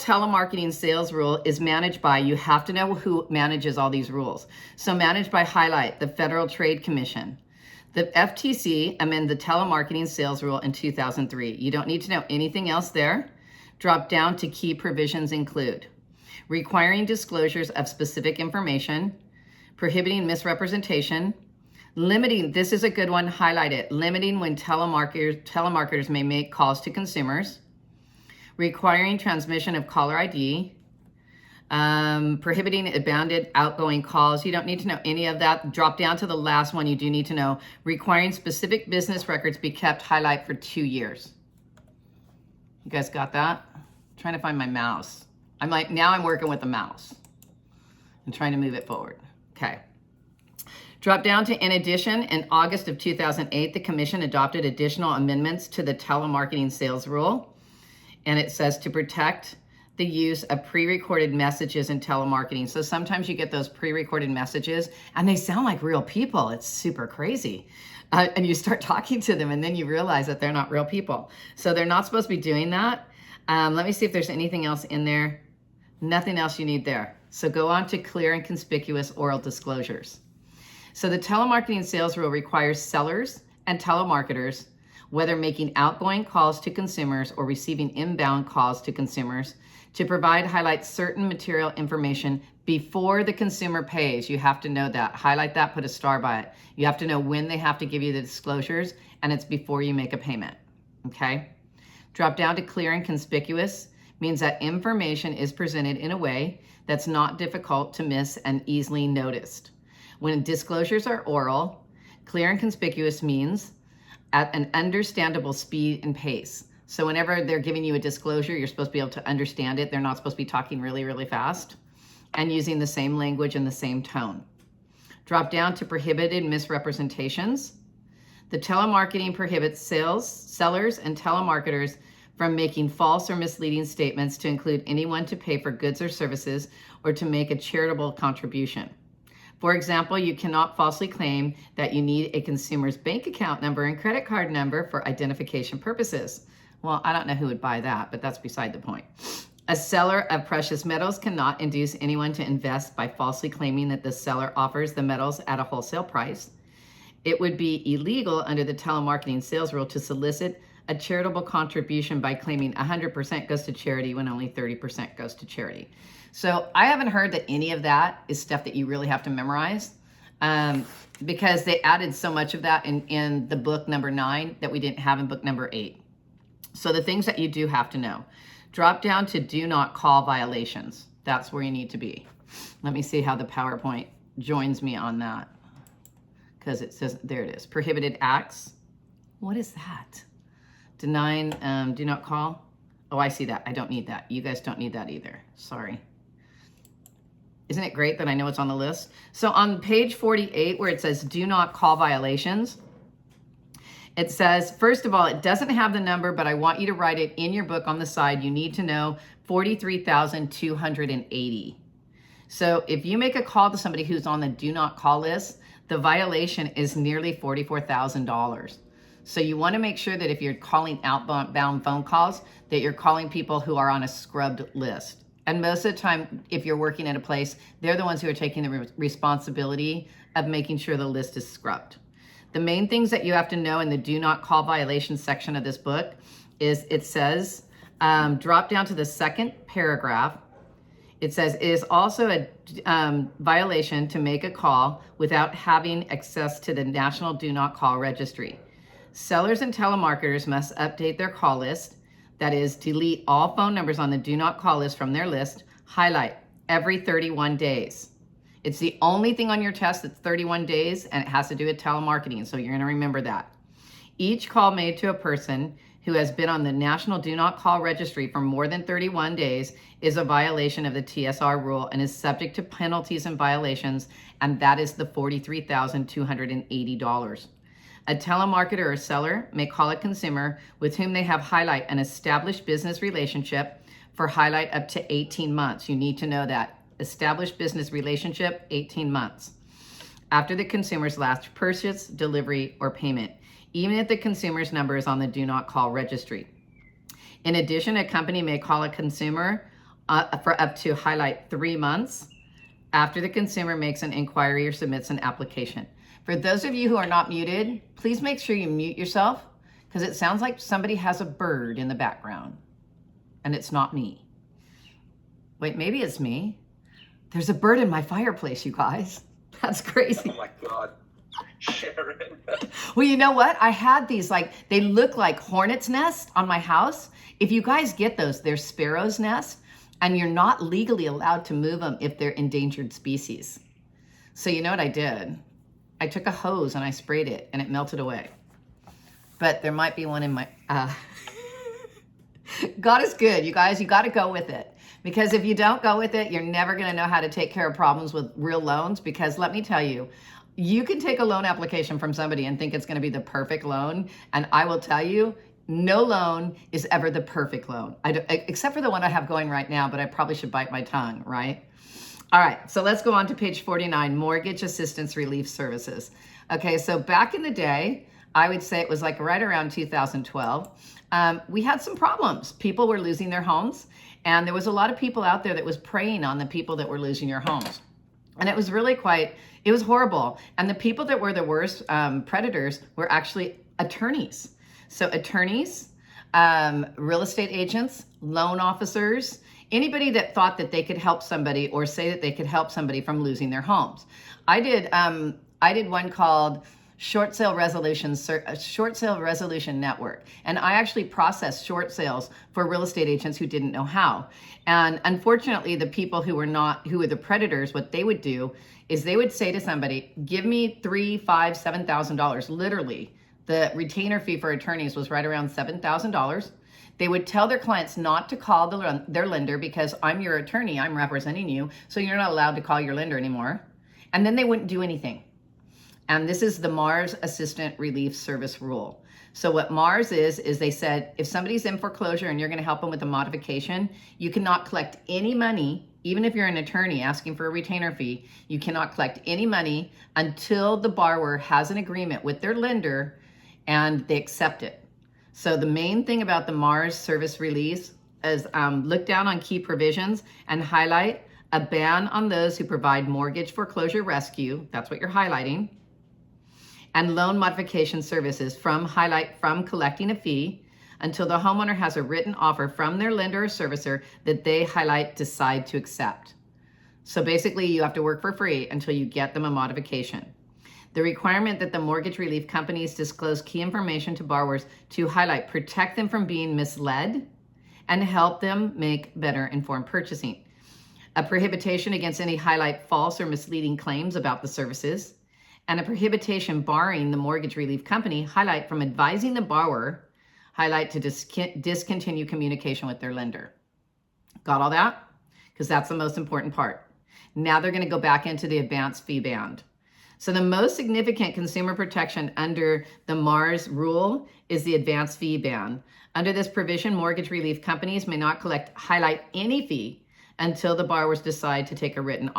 telemarketing sales rule is managed by, you have to know who manages all these rules. So managed by highlight the Federal Trade Commission. The FTC amended the telemarketing sales rule in 2003. You don't need to know anything else there. Drop down to key provisions include requiring disclosures of specific information, prohibiting misrepresentation, limiting, this is a good one, highlight it, limiting when telemarketers may make calls to consumers, requiring transmission of caller ID, prohibiting abandoned outgoing calls. You don't need to know any of that. Drop down to the last one you do need to know. Requiring specific business records be kept, highlight, for 2 years. You guys got that? I'm trying to find my mouse. Now I'm working with the mouse. I'm trying to move it forward. Okay. Drop down to, in addition, in August of 2008, the Commission adopted additional amendments to the telemarketing sales rule. And it says to protect the use of pre-recorded messages in telemarketing. So sometimes you get those pre-recorded messages and they sound like real people. It's super crazy. And you start talking to them and then you realize that they're not real people. So they're not supposed to be doing that. Let me see if there's anything else in there. Nothing else you need there. So go on to clear and conspicuous oral disclosures. So the telemarketing sales rule requires sellers and telemarketers, whether making outgoing calls to consumers or receiving inbound calls to consumers, to highlight certain material information before the consumer pays. You have to know that. Highlight that, put a star by it. You have to know when they have to give you the disclosures, and it's before you make a payment, okay? Drop down to clear and conspicuous, means that information is presented in a way that's not difficult to miss and easily noticed. When disclosures are oral, clear and conspicuous means at an understandable speed and pace. So whenever they're giving you a disclosure, you're supposed to be able to understand it. They're not supposed to be talking really, really fast and using the same language and the same tone. Drop down to prohibited misrepresentations. The telemarketing prohibits sellers and telemarketers from making false or misleading statements to include anyone to pay for goods or services or to make a charitable contribution. For example, you cannot falsely claim that you need a consumer's bank account number and credit card number for identification purposes. Well, I don't know who would buy that, but that's beside the point. A seller of precious metals cannot induce anyone to invest by falsely claiming that the seller offers the metals at a wholesale price. It would be illegal under the telemarketing sales rule to solicit a charitable contribution by claiming 100% goes to charity when only 30% goes to charity. So I haven't heard that any of that is stuff that you really have to memorize because they added so much of that in the book number 9 that we didn't have in book number 8. So the things that you do have to know. Drop down to do not call violations. That's where you need to be. Let me see how the PowerPoint joins me on that. Because it says, there it is, prohibited acts. What is that? Denying, do not call. Oh, I see that. I don't need that. You guys don't need that either. Sorry. Isn't it great that I know it's on the list? So on page 48, where it says do not call violations, it says, first of all, it doesn't have the number, but I want you to write it in your book on the side. You need to know 43,280. So if you make a call to somebody who's on the do not call list, the violation is nearly $44,000. So you want to make sure that if you're calling outbound phone calls, that you're calling people who are on a scrubbed list. And most of the time, if you're working at a place, they're the ones who are taking the responsibility of making sure the list is scrubbed. The main things that you have to know in the do not call violations section of this book is it says, drop down to the second paragraph. It says, it is also a violation to make a call without having access to the National Do Not Call Registry. Sellers and telemarketers must update their call list, that is, delete all phone numbers on the do not call list from their list, highlight every 31 days. It's the only thing on your test that's 31 days, and it has to do with telemarketing, so you're going to remember that. Each call made to a person who has been on the National Do Not Call Registry for more than 31 days is a violation of the TSR rule and is subject to penalties and violations, and that is the $43,280. A telemarketer or seller may call a consumer with whom they have highlight an established business relationship for highlight up to 18 months. You need to know that. Established business relationship, 18 months. After the consumer's last purchase, delivery, or payment, even if the consumer's number is on the do not call registry. In addition, a company may call a consumer for up to highlight 3 months after the consumer makes an inquiry or submits an application. For those of you who are not muted, please make sure you mute yourself because it sounds like somebody has a bird in the background and it's not me. Wait, maybe it's me. There's a bird in my fireplace, you guys. That's crazy. Oh my God, Sharon. Well, you know what? I had these, like, they look like hornet's nest on my house. If you guys get those, they're sparrow's nest, and you're not legally allowed to move them if they're endangered species. So you know what I did? I took a hose and I sprayed it and it melted away. But there might be one in my, God is good, you guys. You got to go with it. Because if you don't go with it, you're never going to know how to take care of problems with real loans. Because let me tell you, you can take a loan application from somebody and think it's going to be the perfect loan. And I will tell you, no loan is ever the perfect loan, except for the one I have going right now, but I probably should bite my tongue, right? All right, so let's go on to page 49, Mortgage Assistance Relief Services. Okay, so back in the day, I would say it was like right around 2012, we had some problems. People were losing their homes, and there was a lot of people out there that was preying on the people that were losing your homes. And it was really it was horrible. And the people that were the worst predators were actually attorneys. So attorneys, real estate agents, loan officers, anybody that thought that they could help somebody or say that they could help somebody from losing their homes. I did one called Short Sale Resolution Network. And I actually processed short sales for real estate agents who didn't know how. And unfortunately, the people who were the predators, what they would do is they would say to somebody, give me $3,000, $5,000, $7,000. Literally, the retainer fee for attorneys was right around $7,000. They would tell their clients not to call their lender because I'm your attorney, I'm representing you, so you're not allowed to call your lender anymore. And then they wouldn't do anything. And this is the MARS Assistant Relief Service rule. So what MARS is they said, if somebody's in foreclosure and you're going to help them with a modification, you cannot collect any money, even if you're an attorney asking for a retainer fee, you cannot collect any money until the borrower has an agreement with their lender and they accept it. So the main thing about the MARS service release is look down on key provisions and highlight a ban on those who provide mortgage foreclosure rescue. That's what you're highlighting. And loan modification services from collecting a fee until the homeowner has a written offer from their lender or servicer that they decide to accept. So basically you have to work for free until you get them a modification. The requirement that the mortgage relief companies disclose key information to borrowers to protect them from being misled and help them make better informed purchasing. A prohibition against any false or misleading claims about the services, and a prohibition barring the mortgage relief company from advising the borrower to discontinue communication with their lender. Got all that? Because that's the most important part. Now they're going to go back into the advanced fee band. So the most significant consumer protection under the MARS rule is the advanced fee ban. Under this provision, mortgage relief companies may not highlight any fee until the borrowers decide to take a written